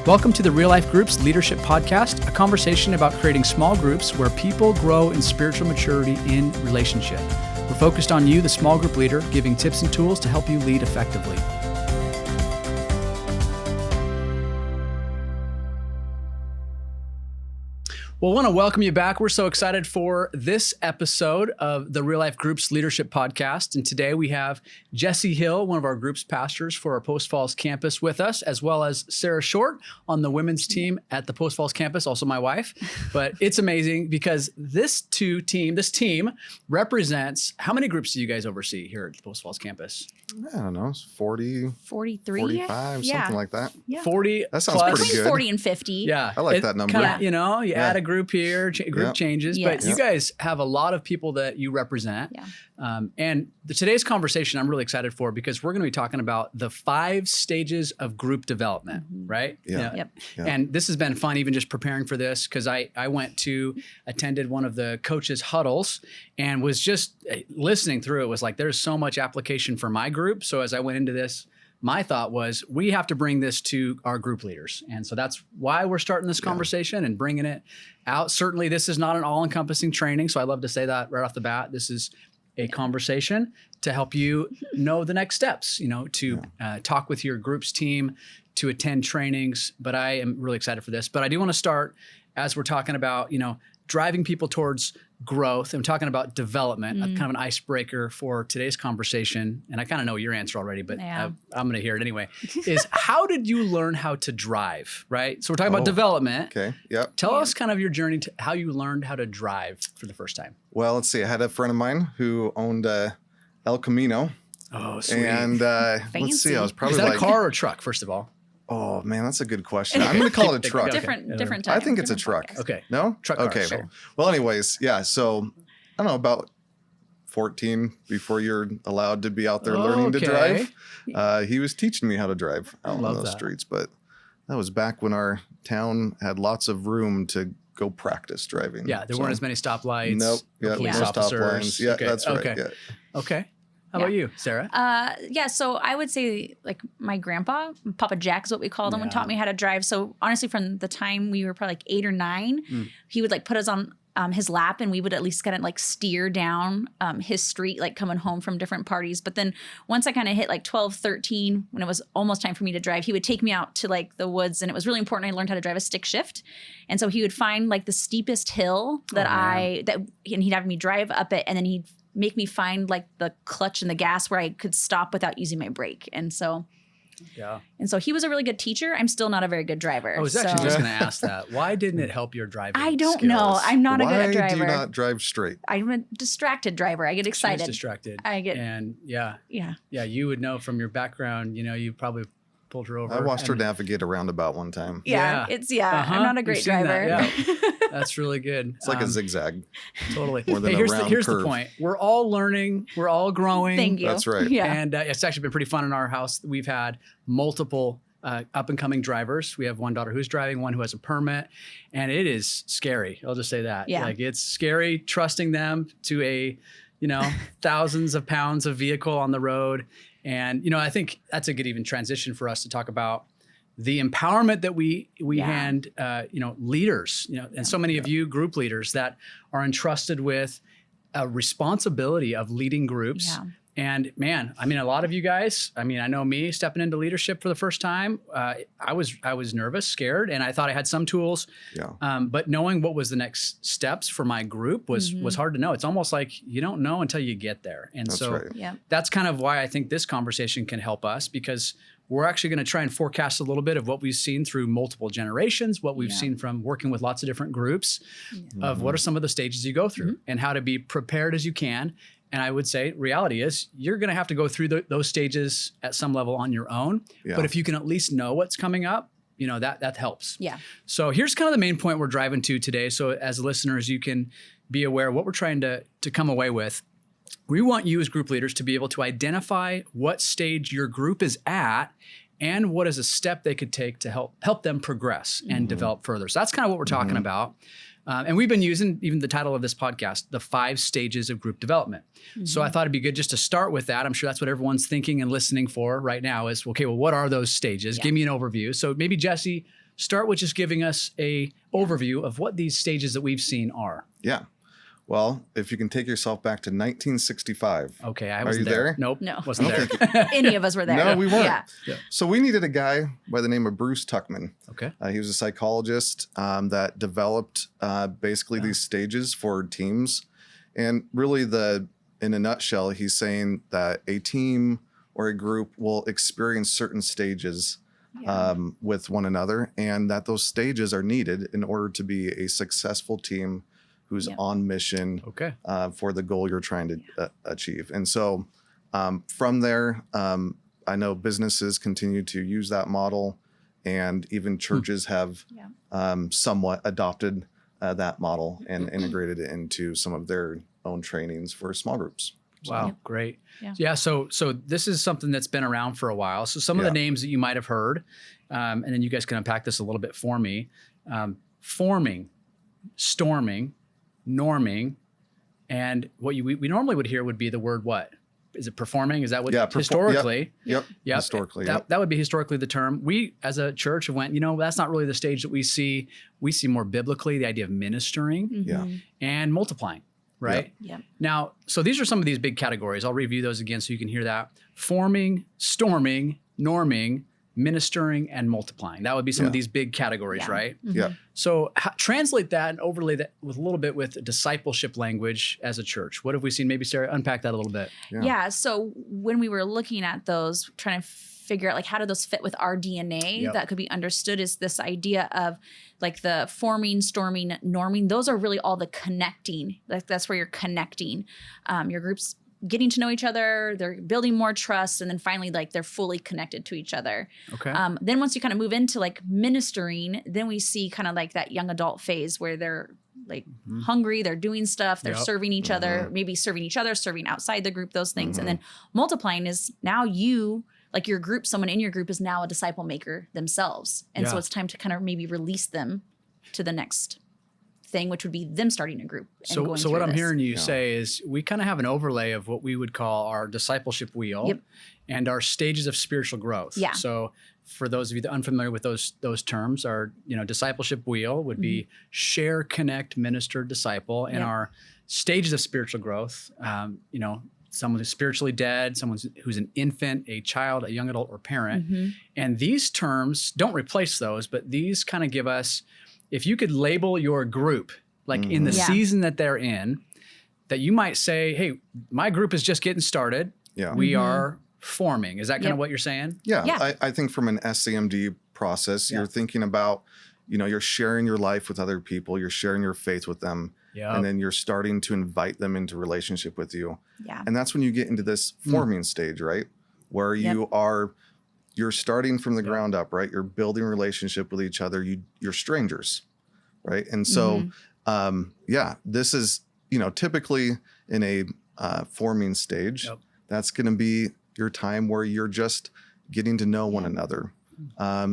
Welcome to the Real Life Groups Leadership Podcast, a conversation about creating small groups where people grow in spiritual maturity in relationship. We're focused on you, the small group leader, giving tips and tools to help you lead effectively. Well, I want to welcome you back. We're so excited for this episode of the Real Life Groups Leadership Podcast. And today we have Jesse Hill, one of our group's pastors for our Post Falls campus with us, as well as Sara Short on the women's team at the Post Falls campus, also my wife. But it's amazing because this team represents, how many groups do you guys oversee here at the Post Falls campus? I don't know, 40, 43, 45, something like that. Yeah. 40 That sounds plus. pretty Between good. 40 and 50. Yeah. I like that number. Kinda, you know, you add a group here, group changes, but Yes. you guys have a lot of people that you represent. Yeah. And today's conversation I'm really excited for because we're going to be talking about the 5 stages of group development, right? Yeah. Yep. Yeah. And this has been fun even just preparing for this because I attended one of the coaches' huddles and was just listening through it was like, there's so much application for my group. So as I went into this, my thought was we have to bring this to our group leaders. And so that's why we're starting this conversation and bringing it out. Certainly this is not an all-encompassing training. So I love to say that right off the bat. This is a conversation to help you know the next steps, you know, to talk with your group's team, to attend trainings. But I am really excited for this. But I do want to start as we're talking about, you know, driving people towards growth. I'm talking about development, kind of an icebreaker for today's conversation. And I kind of know your answer already, but I'm going to hear it anyway, is how did you learn how to drive, right? So we're talking about development. Okay, yep. Tell us kind of your journey to how you learned how to drive for the first time. Well, let's see. I had a friend of mine who owned El Camino. Oh, sweet. And let's see, I was probably Is that like... a car or a truck, first of all? Oh, man, that's a good question. I'm going to call it a truck. Different time. I think it's a different truck. podcast. Okay. No? Truck car, okay. sure. Well, anyways, yeah. So I don't know, about 14 before you're allowed to be out there learning to drive. He was teaching me how to drive out on those streets. But that was back when our town had lots of room to go practice driving. Yeah, there weren't as many stoplights. Nope. Yeah, police no stop officers. lines. Yeah, Okay. that's right. Okay. Yeah. Okay. How about you, Sara? So I would say like my grandpa, Papa Jack is what we called him, and taught me how to drive. So honestly, from the time we were probably like 8 or 9, he would like put us on his lap and we would at least kind of like steer down his street, like coming home from different parties. But then once I kind of hit like 12, 13, when it was almost time for me to drive, he would take me out to like the woods, and it was really important. I learned how to drive a stick shift. And so he would find like the steepest hill and he'd have me drive up it, and then he'd make me find like the clutch and the gas where I could stop without using my brake. And so he was a really good teacher. I'm still not a very good driver. I was actually just going to ask that. Why didn't it help your driving I don't skills? know. I'm not a good driver. Why do you not drive straight? I'm a distracted driver. I get excited. She's distracted. And you would know from your background, you know, you probably pulled her over. I watched her navigate a roundabout one time. I'm not a great driver. That, That's really good. It's like a zigzag. Totally. More than here's the point. We're all learning. We're all growing. Thank you. That's right. Yeah. And it's actually been pretty fun in our house. We've had multiple up and coming drivers. We have one daughter who's driving, one who has a permit, and it is scary. I'll just say that. Yeah. Like it's scary trusting them to a, you know, thousands of pounds of vehicle on the road. And, you know, I think that's a good even transition for us to talk about the empowerment that we hand, you know, leaders, you know, and so many of you group leaders that are entrusted with a responsibility of leading groups. Yeah. And man, I mean, a lot of you guys, I mean, I know me stepping into leadership for the first time, I was nervous, scared, and I thought I had some tools. Yeah. But knowing what was the next steps for my group was hard to know. It's almost like you don't know until you get there. And that's kind of why I think this conversation can help us, because we're actually going to try and forecast a little bit of what we've seen through multiple generations, what we've seen from working with lots of different groups of what are some of the stages you go through and how to be prepared as you can. And I would say reality is you're going to have to go through those stages at some level on your own. Yeah. But if you can at least know what's coming up, you know, that helps. Yeah. So here's kind of the main point we're driving to today. So as listeners, you can be aware of what we're trying to come away with. We want you as group leaders to be able to identify what stage your group is at and what is a step they could take to help them progress and develop further. So that's kind of what we're talking about. And we've been using even the title of this podcast, the 5 stages of group development. So I thought it'd be good just to start with that. I'm sure that's what everyone's thinking and listening for right now is, okay, well, what are those stages? Give me an overview. So maybe Jesse, start with just giving us a overview of what these stages that we've seen are. Yeah. Well, if you can take yourself back to 1965. Okay, I Are wasn't you there? Nope, No. wasn't there. Any of us were there. No, we weren't. Yeah. So we needed a guy by the name of Bruce Tuckman. Okay. He was a psychologist that developed basically these stages for teams. And really in a nutshell, he's saying that a team or a group will experience certain stages with one another, and that those stages are needed in order to be a successful team who's on mission for the goal you're trying to achieve. And so from there, I know businesses continue to use that model, and even churches have somewhat adopted that model and integrated it into some of their own trainings for small groups. Wow, great. Yeah, so this is something that's been around for a while. So some of the names that you might have heard, and then you guys can unpack this a little bit for me. Forming, storming, norming, and what we normally would hear would be the word what? Is it performing? Is that what historically? Yep. Historically. That would be historically the term. We as a church went, that's not really the stage that we see. We see more biblically the idea of ministering and multiplying. Right? Yeah. Now, so these are some of these big categories. I'll review those again so you can hear that. Forming, storming, norming, ministering, and multiplying. That would be some of these big categories, right? Yeah. So translate that and overlay that with a little bit with discipleship language as a church. What have we seen? Maybe Sarah, unpack that a little bit. Yeah. So when we were looking at those, trying to figure out like how do those fit with our DNA that could be understood is this idea of like the forming, storming, norming. Those are really all the connecting. Like that's where you're connecting. Your group's getting to know each other. They're building more trust. And then finally, like they're fully connected to each other. Okay. Then once you kind of move into like ministering, then we see kind of like that young adult phase where they're like hungry, they're doing stuff, they're serving each other, maybe serving each other, serving outside the group, those things. And then multiplying is now like your group, someone in your group is now a disciple maker themselves. And so it's time to kind of maybe release them to the next thing, which would be them starting a group. So what I'm hearing you say is we kind of have an overlay of what we would call our discipleship wheel and our stages of spiritual growth. Yeah. So for those of you that are unfamiliar with those terms, our discipleship wheel would be share, connect, minister, disciple, and our stages of spiritual growth. Someone who's spiritually dead, someone who's an infant, a child, a young adult, or parent. And these terms don't replace those, but these kind of give us, if you could label your group, like in the season that they're in, that you might say, hey, my group is just getting started. Yeah. We are forming. Is that kind of what you're saying? Yeah. I think from an SCMD process, you're thinking about, you're sharing your life with other people, you're sharing your faith with them. And then you're starting to invite them into relationship with you. Yeah. And that's when you get into this forming stage, right? Where you're starting from the ground up, right? You're building relationship with each other. You're strangers, right? And so, this is, typically in a forming stage, that's going to be your time where you're just getting to know one another.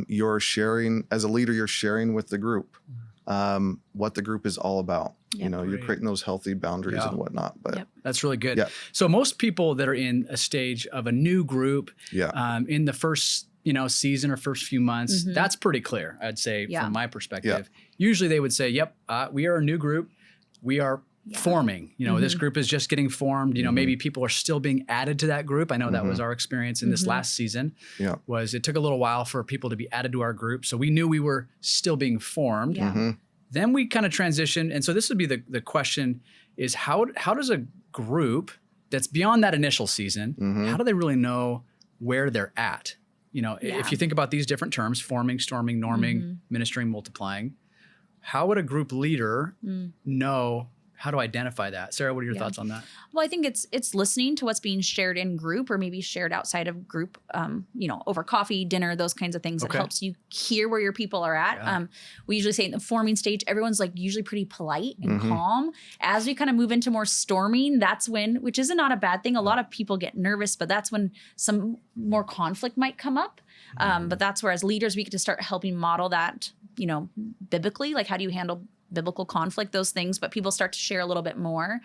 You're sharing, as a leader, you're sharing with the group what the group is all about. You're creating those healthy boundaries and whatnot. But that's really good. So most people that are in a stage of a new group, in the first season or first few months, that's pretty clear, I'd say, from my perspective. Usually they would say, we are a new group. We are forming. This group is just getting formed. Maybe people are still being added to that group. I know that was our experience in this last season. Was it took a little while for people to be added to our group. So we knew we were still being formed. Then we kind of transitioned. And so this would be the question is how does a group that's beyond that initial season, how do they really know where they're at? If you think about these different terms, forming, storming, norming, ministering, multiplying, how would a group leader know how to identify that? Sarah, what are your thoughts on that? Well, I think it's listening to what's being shared in group or maybe shared outside of group, over coffee, dinner, those kinds of things. It helps you hear where your people are at. We usually say in the forming stage, everyone's like usually pretty polite and calm. As we kind of move into more storming, that's when, which is not a bad thing. A lot of people get nervous, but that's when some more conflict might come up. But that's where as leaders, we get to start helping model that, biblically, like how do you handle biblical conflict, those things, but people start to share a little bit more.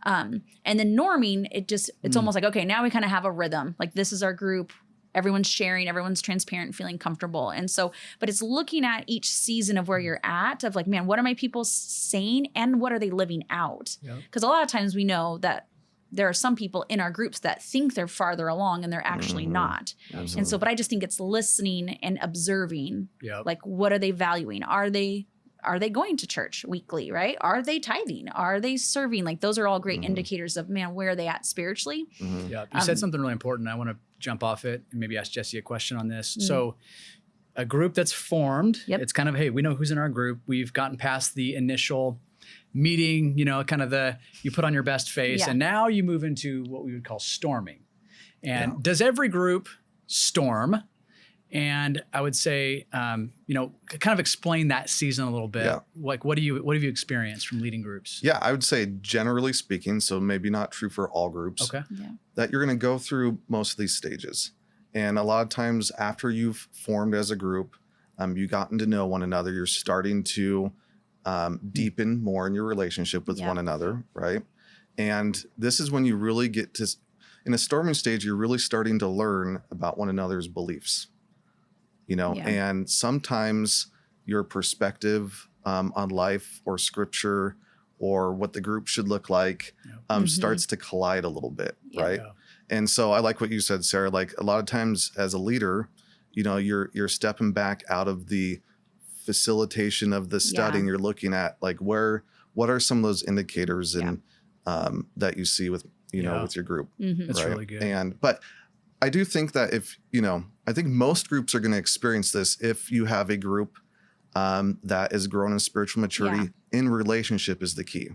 And then norming, it's almost like, okay, now we kind of have a rhythm. Like this is our group. everyone's sharing, everyone's transparent, feeling comfortable. And so, but it's looking at each season of where you're at of like, man, what are my people saying and what are they living out? Because a lot of times we know that there are some people in our groups that think they're farther along and they're actually not. Absolutely. And so, but I just think it's listening and observing, like, what are they valuing? Are they going to church weekly, right? Are they tithing? Are they serving? Like, those are all great indicators of, man, where are they at spiritually? Yeah. You said something really important. I want to jump off it and maybe ask Jesse a question on this. So a group that's formed, it's kind of, hey, we know who's in our group. We've gotten past the initial meeting, kind of you put on your best face, and now you move into what we would call storming. And does every group storm? And I would say, kind of explain that season a little bit. Like, what have you experienced from leading groups? Yeah, I would say generally speaking, so maybe not true for all groups, that you're going to go through most of these stages. And a lot of times after you've formed as a group, you've gotten to know one another, you're starting to deepen more in your relationship with one another, right? And this is when you really get to, in a storming stage, you're really starting to learn about one another's beliefs. And sometimes your perspective on life or scripture or what the group should look like starts to collide a little bit, right? And so I like what you said, Sarah. Like, a lot of times as a leader, you're stepping back out of the facilitation of the studying. You're looking at like what are some of those indicators and that you see with with your group. That's right? really good. But I do think that if, I think most groups are going to experience this if you have a group that is growing in spiritual maturity. In relationship is the key.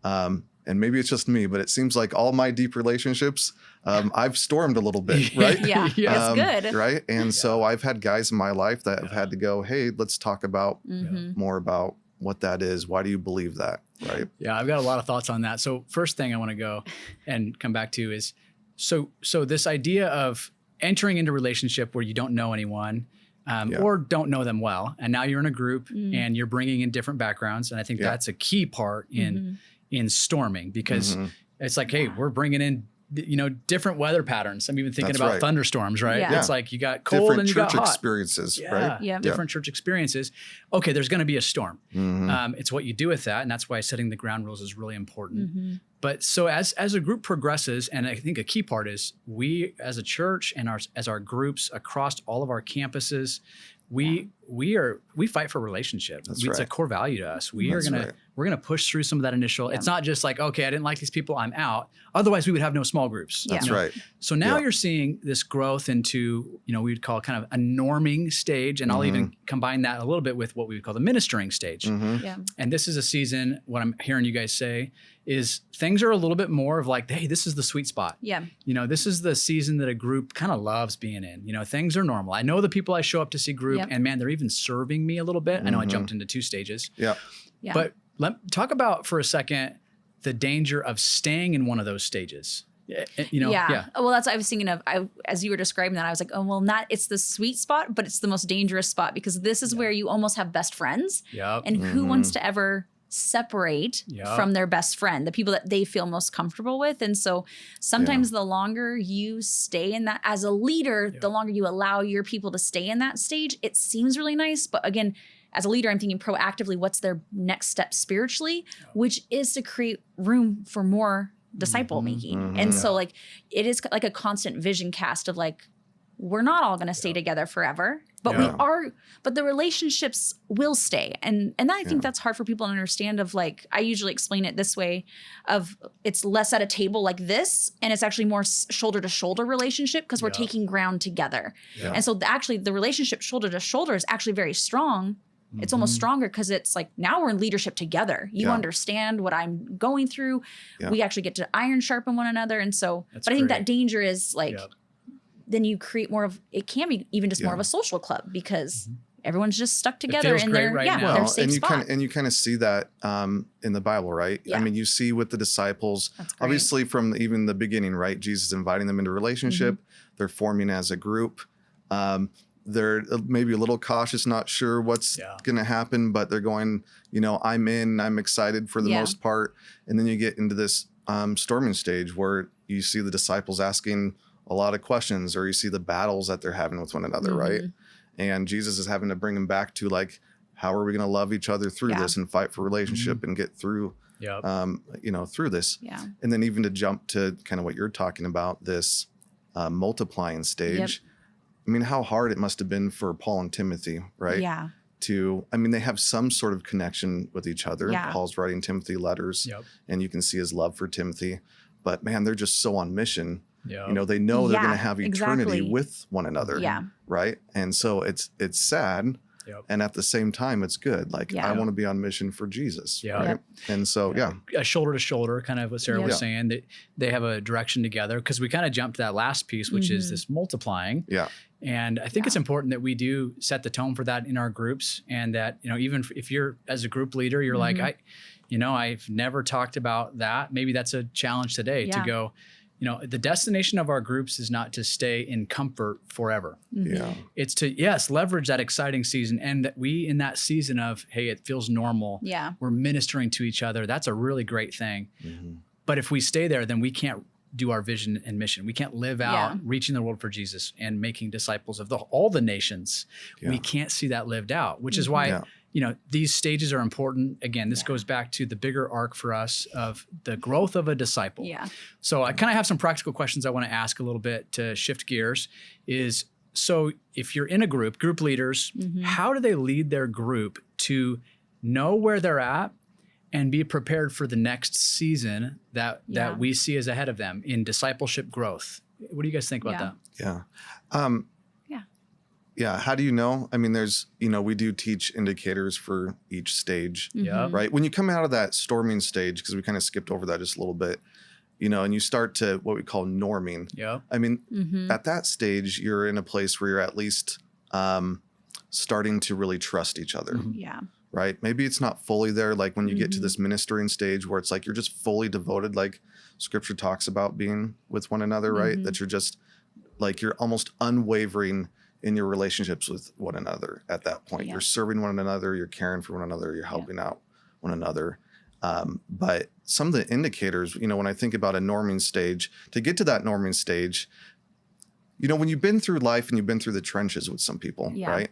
And maybe it's just me, but it seems like all my deep relationships, I've stormed a little bit, right? That's good. Right. And so I've had guys in my life that have had to go, hey, let's talk about more about what that is. Why do you believe that? Right. Yeah, I've got a lot of thoughts on that. So first thing I want to go and come back to is, so this idea of entering into a relationship where you don't know anyone or don't know them well, and now you're in a group and you're bringing in different backgrounds. And I think that's a key part in storming, because it's like, hey, we're bringing in, different weather patterns. I'm even thinking about thunderstorms, right? It's like you got cold different and you got hot. Experiences, right? Different church experiences. Okay, there's going to be a storm. It's what you do with that, and that's why setting the ground rules is really important. But so as a group progresses, and I think a key part is we as a church and as our groups across all of our campuses, we fight for relationship. It's a core value to us. We're gonna push through some of that initial. It's not just like, okay, I didn't like these people, I'm out. Otherwise, we would have no small groups. That's right. So now you're seeing this growth into, we would call kind of a norming stage, and I'll even combine that a little bit with what we would call the ministering stage. And this is a season, what I'm hearing you guys say is things are a little bit more of like, hey, this is the sweet spot. This is the season that a group kind of loves being in. Things are normal. I know the people I show up to see group, and man, they're even serving me a little bit. I know I jumped into 2 stages. But talk about for a second the danger of staying in one of those stages. Well, that's what I was thinking of. As you were describing that, I was like, oh, well, it's the sweet spot, but it's the most dangerous spot, because this is where you almost have best friends. And who wants to ever separate from their best friend, the people that they feel most comfortable with? And so sometimes the longer you stay in that as a leader, the longer you allow your people to stay in that stage, it seems really nice. But again, as a leader, I'm thinking proactively, what's their next step spiritually, which is to create room for more disciple making. And so like, it is like a constant vision cast of like, we're not all going to stay together forever, but we are, but the relationships will stay. And I think that's hard for people to understand of like, I usually explain it this way of it's less at a table like this, and it's actually more shoulder to shoulder relationship, because we're taking ground together. And so actually the relationship shoulder to shoulder is actually very strong. It's almost stronger because it's like, now we're in leadership together. You understand what I'm going through. We actually get to iron sharpen one another. And so, but I think that danger is like, then you create more of, it can be even just more of a social club, because everyone's just stuck together in their, their safe spot. And you kind of see that in the Bible, right? I mean, you see with the disciples, obviously from even the beginning, right? Jesus inviting them into relationship. They're forming as a group. They're maybe a little cautious, not sure what's going to happen, but they're going, I'm excited for the most part. And then you get into this storming stage where you see the disciples asking a lot of questions, or you see the battles that they're having with one another, right? And Jesus is having to bring them back to like, how are we going to love each other through this and fight for relationship and get through, through this. Yeah. And then even to jump to kind of what you're talking about, this multiplying stage. I mean, how hard it must have been for Paul and Timothy, right? Yeah. They have some sort of connection with each other. Yeah. Paul's writing Timothy letters and you can see his love for Timothy, but man, they're just so on mission. Yeah. You know, they know they're going to have eternity with one another. Yeah. Right. And so it's sad. Yep. And at the same time, it's good. Like, I want to be on mission for Jesus. Yeah. Right? And so, a shoulder to shoulder, kind of what Sarah was saying, that they have a direction together, because we kind of jumped to that last piece, which is this multiplying. Yeah. And I think it's important that we do set the tone for that in our groups. And that, you know, even if you're as a group leader, you're like, I've never talked about that. Maybe that's a challenge today to go, you know, the destination of our groups is not to stay in comfort forever. Yeah. It's to, leverage that exciting season. And that we, in that season of, hey, it feels normal. Yeah. We're ministering to each other. That's a really great thing. But if we stay there, then we can't do our vision and mission. We can't live out reaching the world for Jesus and making disciples of all the nations. Yeah. We can't see that lived out, which is why, you know, these stages are important. Again, this goes back to the bigger arc for us of the growth of a disciple. Yeah. So I kind of have some practical questions I want to ask a little bit to shift gears is, so if you're in a group leaders, how do they lead their group to know where they're at and be prepared for the next season that we see as ahead of them in discipleship growth? What do you guys think about that? Yeah. Yeah. How do you know? I mean, there's, you know, we do teach indicators for each stage, right? When you come out of that storming stage, because we kind of skipped over that just a little bit, you know, and you start to what we call norming. Yeah. I mean, at that stage, you're in a place where you're at least starting to really trust each other. Yeah. Right. Maybe it's not fully there. Like when you get to this ministering stage where it's like, you're just fully devoted, like scripture talks about being with one another, right? That you're just like, you're almost unwavering in your relationships with one another at that point. You're serving one another, you're caring for one another, you're helping out one another. But some of the indicators, you know, when I think about a norming stage, to get to that norming stage, you know, when you've been through life and you've been through the trenches with some people, right?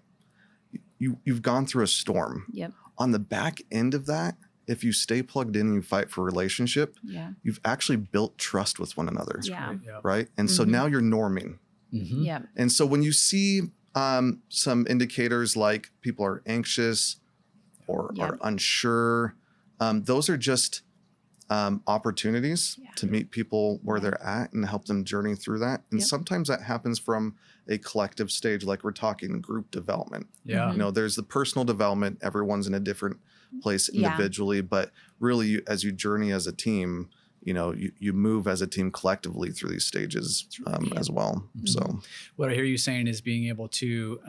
You've gone through a storm. Yep. On the back end of that, if you stay plugged in and you fight for relationship, you've actually built trust with one another. Yeah. Right. And so now you're norming. Yeah. And so when you see some indicators like people are anxious or are unsure, those are just opportunities to meet people where they're at and help them journey through that. And sometimes that happens from a collective stage, like we're talking group development. Yeah. You know, there's the personal development. Everyone's in a different place individually, but really as you journey as a team, you know, you move as a team collectively through these stages as well. So what I hear you saying is being able to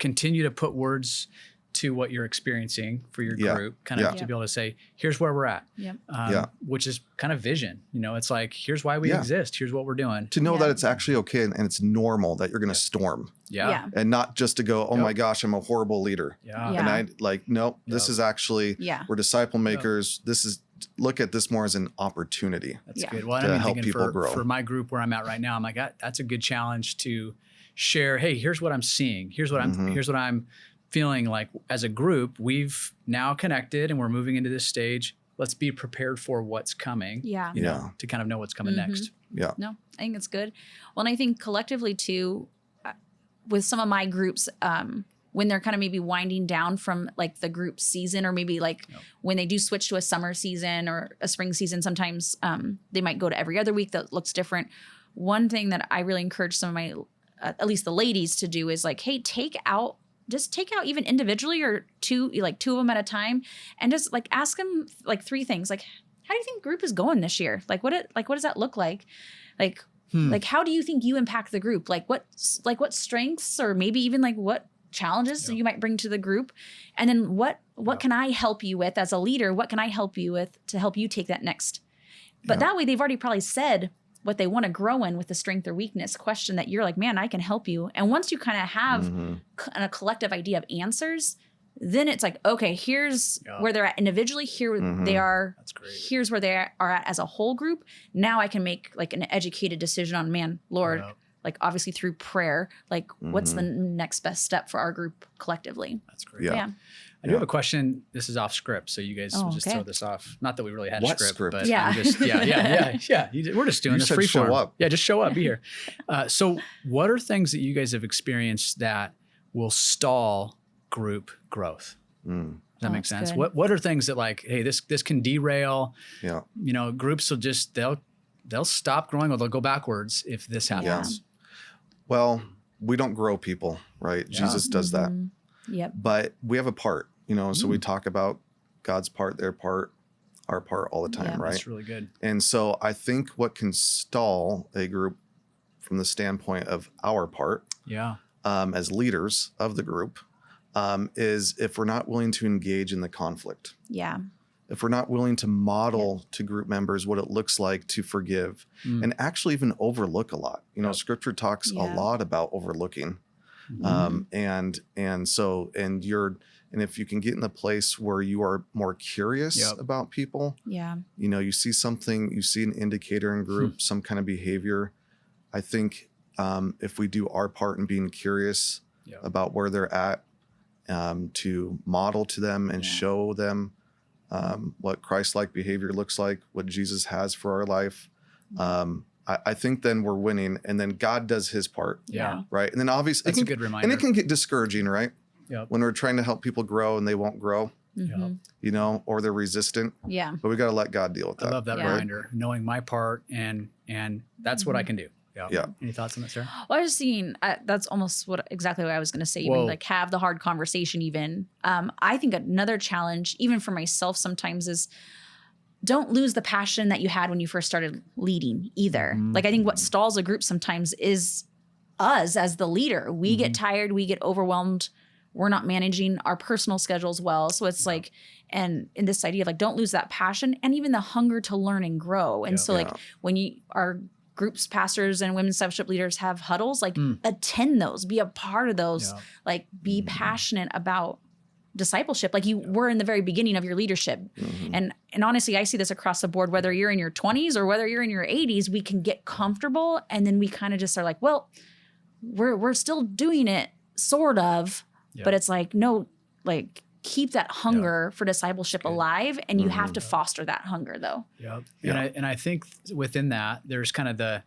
continue to put words to what you're experiencing for your group, kind of to be able to say, here's where we're at, which is kind of vision. You know, it's like, here's why we exist. Here's what we're doing. To know that it's actually okay and it's normal that you're going to storm. Yeah. And not just to go, oh my gosh, I'm a horrible leader. Yeah. And I like, nope, this is actually, we're disciple makers. This is, look at this more as an opportunity. That's good. Well, I'm help people grow. For my group where I'm at right now, I'm like, that's a good challenge to share. Hey, here's what I'm seeing. Here's what I'm feeling like as a group. We've now connected and we're moving into this stage. Let's be prepared for what's coming. Yeah. You know, to kind of know what's coming next. Yeah. No, I think it's good. Well, and I think collectively too, with some of my groups, when they're kind of maybe winding down from like the group season, or maybe like when they do switch to a summer season or a spring season, sometimes they might go to every other week that looks different. One thing that I really encourage some of my, at least the ladies, to do is like, hey, take out even individually or two of them at a time, and just like ask them like 3 things. Like, how do you think group is going this year? Like what does that look like? Like how do you think you impact the group? Like what strengths, or maybe even like what challenges you might bring to the group, and then what can I help you with as a leader? What can I help you with to help you take that next? But that way they've already probably said what they want to grow in with the strength or weakness question that you're like, man, I can help you. And once you kind of have a collective idea of answers, then it's like, okay, here's where they're at individually. Here they are. That's great. Here's where they are at as a whole group. Now I can make like an educated decision on, man, Lord, like obviously through prayer, like what's the next best step for our group collectively? That's great. Yeah. I do have a question. This is off script, so you guys will just throw this off. Not that we really had a script, but Yeah. I'm just, yeah. We're just doing this free form. Show up. Yeah, just show up, be here. So what are things that you guys have experienced that will stall group growth? Does that make sense? Good. What are things that like, hey, this can derail? Yeah. You know, groups will just they'll stop growing or they'll go backwards if this happens. Yeah. Well, we don't grow people, right? Yeah. Jesus does that. Yep. But we have a part, you know, so we talk about God's part, their part, our part all the time, right? That's really good. And so I think what can stall a group from the standpoint of our part, as leaders of the group, is if we're not willing to engage in the conflict. Yeah. If we're not willing to model to group members what it looks like to forgive and actually even overlook a lot. You know, scripture talks a lot about overlooking. And if you can get in the place where you are more curious about people, you know, you see something, you see an indicator in group, some kind of behavior. I think if we do our part in being curious about where they're at, to model to them and show them what Christ-like behavior looks like, what Jesus has for our life, I think then we're winning, and then God does his part. Right. And then obviously that's a good reminder. And it can get discouraging, right? When we're trying to help people grow and they won't grow, you know, or they're resistant. Yeah. But we got to let God deal with that. I love that reminder, knowing my part and that's what I can do. Yeah. Any thoughts on that, Sarah? Well, I was seeing that's almost exactly what I was going to say. Even like have the hard conversation. Even I think another challenge, even for myself, sometimes is don't lose the passion that you had when you first started leading either. Like I think what stalls a group sometimes is us as the leader. We get tired, we get overwhelmed. We're not managing our personal schedules well. So it's like, and in this idea of like, don't lose that passion and even the hunger to learn and grow. And so like when our groups, pastors and women's discipleship leaders have huddles, like attend those, be a part of those, like be passionate about discipleship like you were in the very beginning of your leadership. And honestly, I see this across the board, whether you're in your 20s or whether you're in your 80s, we can get comfortable. And then we kind of just are like, well, we're still doing it sort of, but it's like, no, like keep that hunger for discipleship alive. And you have to foster that hunger though. And I think within that, there's kind of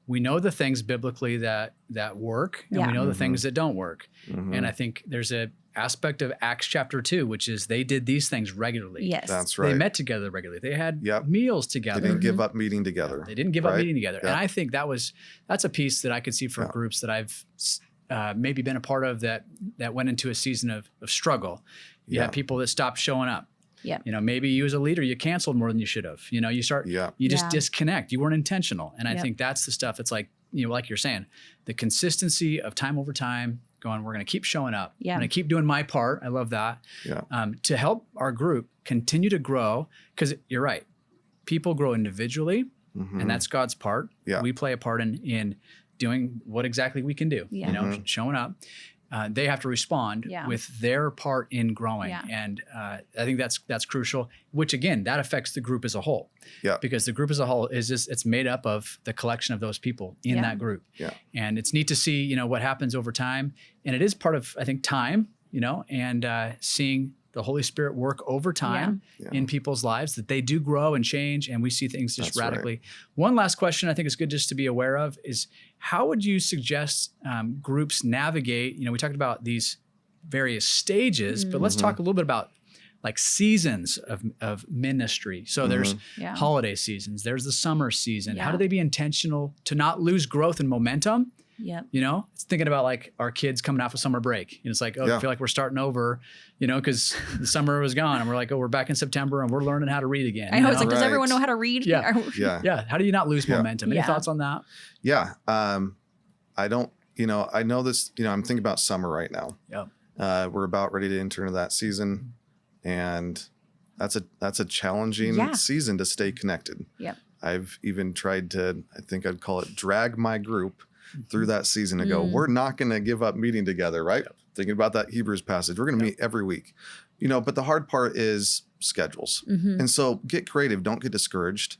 we know the things biblically that work and we know the things that don't work. And I think there's a aspect of Acts chapter 2, which is they did these things regularly. Yes. That's right. They met together regularly. They had meals together. They didn't give up meeting together. They didn't give up meeting together. And I think that's a piece that I could see for groups that I've maybe been a part of that went into a season of struggle. You have people that stopped showing up. You know, maybe you as a leader, you canceled more than you should have. You know, you just disconnect. You weren't intentional. And I think that's the stuff that's like, you know, like you're saying, the consistency of time over time going, we're going to keep showing up. I'm going to keep doing my part. I love that. To help our group continue to grow, because you're right. People grow individually and that's God's part. We play a part in doing what exactly we can do, you know, showing up. They have to respond with their part in growing. And I think that's crucial, which again, that affects the group as a whole. Because the group as a whole is just, it's made up of the collection of those people in that group. And it's neat to see, you know, what happens over time. And it is part of, I think, time, you know, and seeing the Holy Spirit work over time in people's lives, that they do grow and change, and we see things just radically. One last question I think is good just to be aware of is, how would you suggest groups navigate, you know, we talked about these various stages, but let's talk a little bit about like seasons of ministry. So there's holiday seasons, there's the summer season. How do they be intentional to not lose growth and momentum? You know, it's thinking about like our kids coming off of summer break. And it's like, I feel like we're starting over, you know, because the summer was gone and we're like, we're back in September and we're learning how to read again. I know, it's like, does everyone know how to read? How do you not lose momentum? Any thoughts on that? I don't, you know, I know this, you know, I'm thinking about summer right now. We're about ready to enter into that season, and that's a challenging season to stay connected. I've even tried to, I think I'd call it drag my group through that season to go, we're not going to give up meeting together, right? Thinking about that Hebrews passage, we're going to meet every week, you know, but the hard part is schedules. And so get creative. Don't get discouraged.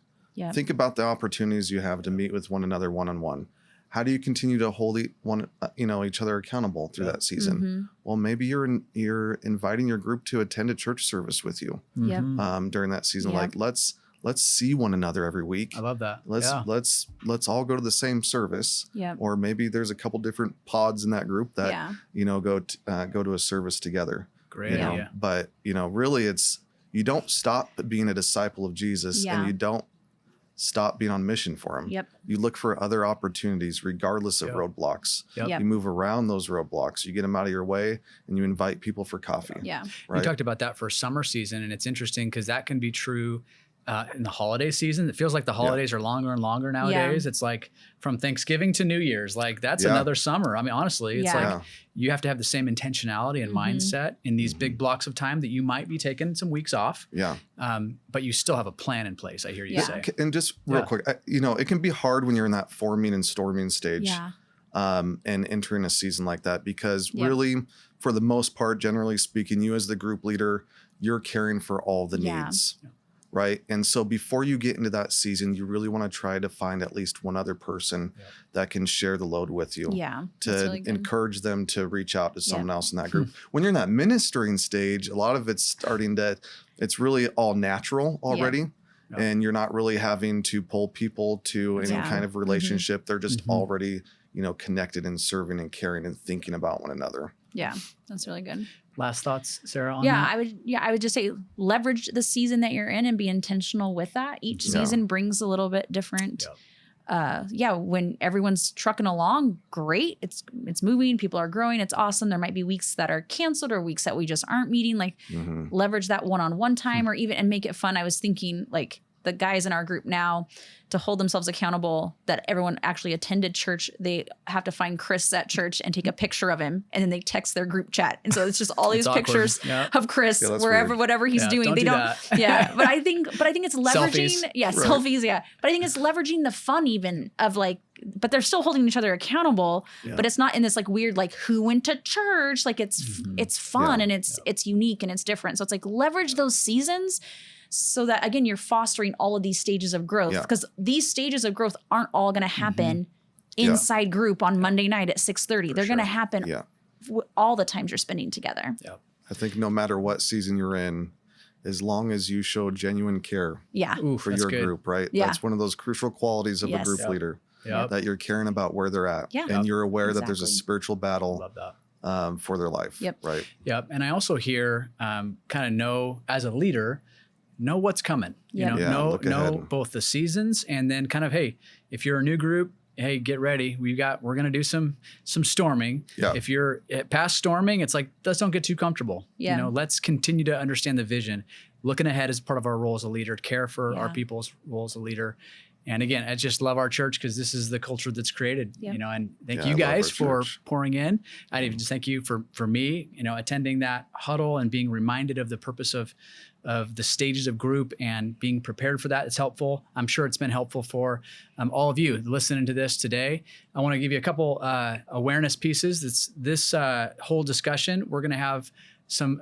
Think about the opportunities you have to meet with one another one-on-one. how do you continue to hold each other accountable through that season? Mm-hmm. Well, maybe you're inviting your group to attend a church service with you Yep. during that season. Yep. Like let's see one another every week. I love that. Let's all go to the same service. Yep. Or maybe there's a couple different pods in that group that go to a service together. Great idea. But really, you don't stop being a disciple of Jesus, and you don't stop being on mission for him. Yep. You look for other opportunities regardless of roadblocks. Yep. You move around those roadblocks. You get them out of your way, and you invite people for coffee. Yeah. Right? We talked about that for summer season, and it's interesting because that can be true in the holiday season. It feels like the holidays are longer and longer nowadays. It's like from Thanksgiving to New Year's, like that's another summer. I mean, honestly, it's like you have to have the same intentionality and mindset in these big blocks of time that you might be taking some weeks off. Yeah. But you still have a plan in place, I hear you say. And just real quick, it can be hard when you're in that forming and storming stage and entering a season like that, because really, for the most part, generally speaking, you as the group leader, you're caring for all the needs. Right. And so before you get into that season, you really want to try to find at least one other person that can share the load with you. To really encourage them to reach out to someone else in that group. When you're in that ministering stage, a lot of it's it's really all natural already. And you're not really having to pull people to any kind of relationship. They're just already, connected and serving and caring and thinking about one another. Yeah, that's really good. Last thoughts, Sarah, on that? I would just say leverage the season that you're in and be intentional with that. Each season brings a little bit different. When everyone's trucking along, great. It's moving. People are growing. It's awesome. There might be weeks that are canceled or weeks that we just aren't meeting. Like leverage that one-on-one time or even and make it fun. I was thinking like the guys in our group now, to hold themselves accountable that everyone actually attended church, they have to find Chris at church and take a picture of him, and then they text their group chat. And so it's just all these pictures of Chris wherever, whatever he's doing. They don't. But I think it's leveraging. Selfies. But I think it's leveraging the fun even of like, but they're still holding each other accountable. But it's not in this like weird like who went to church. Like it's fun and it's unique and it's different. So it's like leverage those seasons. So that, again, you're fostering all of these stages of growth, because these stages of growth aren't all going to happen inside group on Monday night at 6:30. They're going to happen all the times you're spending together. I think no matter what season you're in, as long as you show genuine care for your group, right? That's one of those crucial qualities of a group leader, that you're caring about where they're at and you're aware that there's a spiritual battle for their life, right? And I also hear kind of know as a leader, know what's coming, know both the seasons and then kind of, hey, if you're a new group, hey, get ready. We're going to do some storming. If you're past storming, it's like, let's don't get too comfortable. Let's continue to understand the vision, looking ahead as part of our role as a leader, care for our people's role as a leader. And again, I just love our church because this is the culture that's created, and thank you guys for pouring in. I'd even just thank you for me, attending that huddle and being reminded of the purpose of the stages of group and being prepared for that. It's helpful. I'm sure it's been helpful for all of you listening to this today. I want to give you a couple awareness pieces. This whole discussion, we're going to have some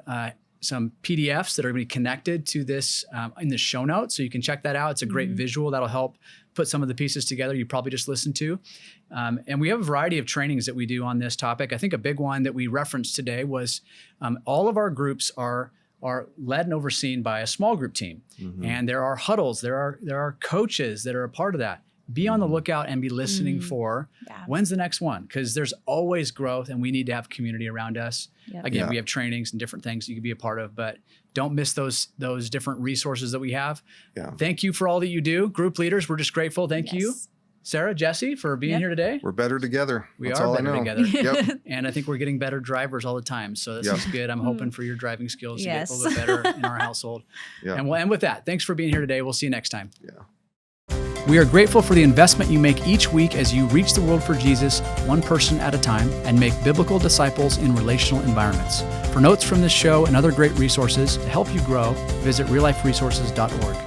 PDFs that are going to be connected to this in the show notes. So you can check that out. It's a great visual that'll help put some of the pieces together you probably just listened to. And we have a variety of trainings that we do on this topic. I think a big one that we referenced today was all of our groups are led and overseen by a small group team. And there are huddles, there are coaches that are a part of that. Be on the lookout and be listening for when's the next one, because there's always growth and we need to have community around us. Again, we have trainings and different things you can be a part of, but don't miss those different resources that we have. Thank you for all that you do. Group leaders, we're just grateful. Thank you, Sarah, Jesse, for being here today. We're better together. That's all better together. And I think we're getting better drivers all the time. So this is good. I'm hoping for your driving skills to get a little bit better in our household. And we'll end with that. Thanks for being here today. We'll see you next time. We are grateful for the investment you make each week as you reach the world for Jesus, one person at a time, and make biblical disciples in relational environments. For notes from this show and other great resources to help you grow, visit realliferesources.org.